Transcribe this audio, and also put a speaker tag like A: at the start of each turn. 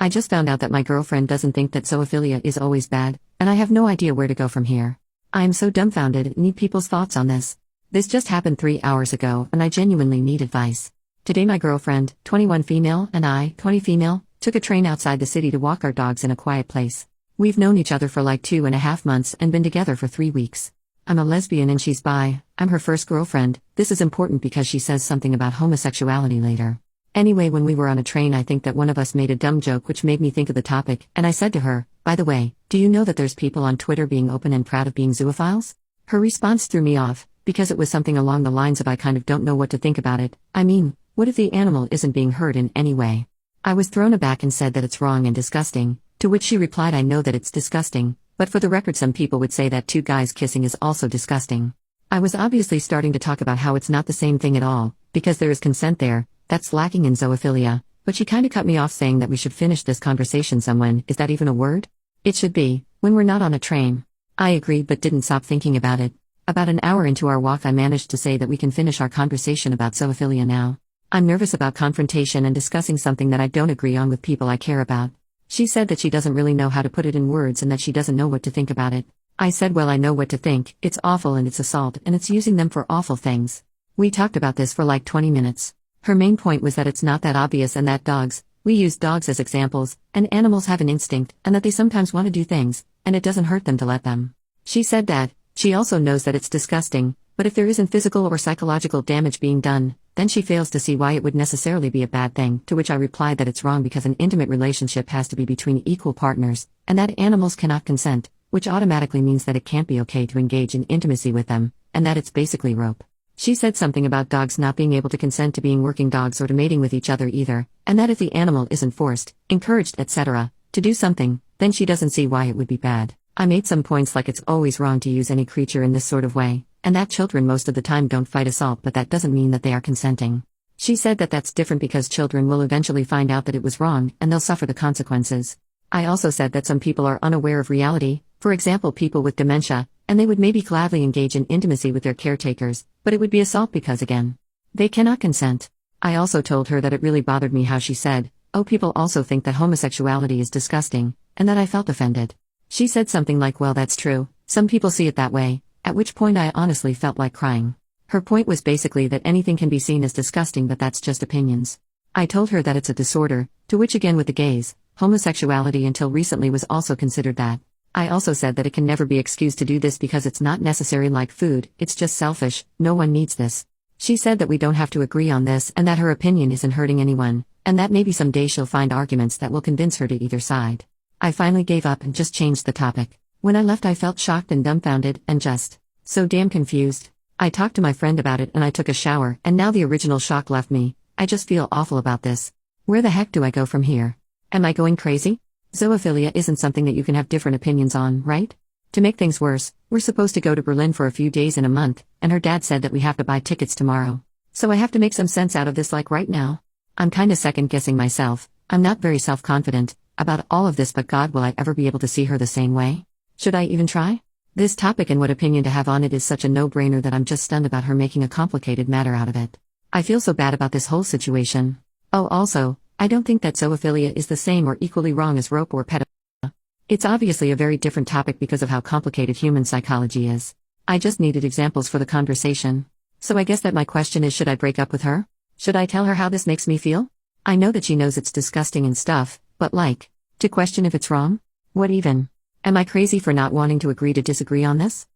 A: I just found out that my girlfriend doesn't think that zoophilia is always bad, and I have no idea where to go from here. I am so dumbfounded and need people's thoughts on this. This just happened 3 hours ago, and I genuinely need advice. Today my girlfriend, 21 female, and I, 20 female, took a train outside the city to walk our dogs in a quiet place. We've known each other for like 2.5 months and been together for 3 weeks. I'm a lesbian and she's bi. I'm her first girlfriend. This is important because she says something about homosexuality later. Anyway, when we were on a train, I think that one of us made a dumb joke which made me think of the topic, and I said to her, "By the way, do you know that there's people on Twitter being open and proud of being zoophiles?" Her response threw me off, because it was something along the lines of "I kind of don't know what to think about it. I mean, what if the animal isn't being hurt in any way?" I was thrown aback and said that it's wrong and disgusting, to which she replied, "I know that it's disgusting, but for the record some people would say that 2 guys kissing is also disgusting." I was obviously starting to talk about how it's not the same thing at all, because there is consent there, that's lacking in zoophilia, but she kinda cut me off saying that we should finish this conversation someone, is that even a word? It should be, when we're not on a train. I agreed but didn't stop thinking about it. About an hour into our walk I managed to say that we can finish our conversation about zoophilia now. I'm nervous about confrontation and discussing something that I don't agree on with people I care about. She said that she doesn't really know how to put it in words and that she doesn't know what to think about it. I said, well, I know what to think, it's awful and it's assault and it's using them for awful things. We talked about this for like 20 minutes. Her main point was that it's not that obvious and that we use dogs as examples, and animals have an instinct, and that they sometimes want to do things, and it doesn't hurt them to let them. She said that, she also knows that it's disgusting, but if there isn't physical or psychological damage being done, then she fails to see why it would necessarily be a bad thing, to which I replied that it's wrong because an intimate relationship has to be between equal partners, and that animals cannot consent, which automatically means that it can't be okay to engage in intimacy with them, and that it's basically rope. She said something about dogs not being able to consent to being working dogs or to mating with each other either, and that if the animal isn't forced, encouraged, etc., to do something, then she doesn't see why it would be bad. I made some points like it's always wrong to use any creature in this sort of way, and that children most of the time don't fight assault, but that doesn't mean that they are consenting. She said that that's different because children will eventually find out that it was wrong and they'll suffer the consequences. I also said that some people are unaware of reality, for example people with dementia, and they would maybe gladly engage in intimacy with their caretakers, but it would be assault because again, they cannot consent. I also told her that it really bothered me how she said, "Oh, people also think that homosexuality is disgusting," and that I felt offended. She said something like, "Well, that's true, some people see it that way," at which point I honestly felt like crying. Her point was basically that anything can be seen as disgusting, but that's just opinions. I told her that it's a disorder, to which again with the gays, homosexuality until recently was also considered that. I also said that it can never be excused to do this because it's not necessary like food, it's just selfish, no one needs this. She said that we don't have to agree on this and that her opinion isn't hurting anyone, and that maybe someday she'll find arguments that will convince her to either side. I finally gave up and just changed the topic. When I left I felt shocked and dumbfounded and just so damn confused. I talked to my friend about it and I took a shower and now the original shock left me. I just feel awful about this. Where the heck do I go from here? Am I going crazy? Zoophilia isn't something that you can have different opinions on, right? To make things worse, we're supposed to go to Berlin for a few days in a month, and her dad said that we have to buy tickets tomorrow. So I have to make some sense out of this like right now. I'm kinda second-guessing myself. I'm not very self-confident about all of this, but God, will I ever be able to see her the same way? Should I even try? This topic and what opinion to have on it is such a no-brainer that I'm just stunned about her making a complicated matter out of it. I feel so bad about this whole situation. Oh, also, I don't think that zoophilia is the same or equally wrong as rope or pedophilia. It's obviously a very different topic because of how complicated human psychology is. I just needed examples for the conversation. So I guess that my question is, should I break up with her? Should I tell her how this makes me feel? I know that she knows it's disgusting and stuff, but like, to question if it's wrong? What even? Am I crazy for not wanting to agree to disagree on this?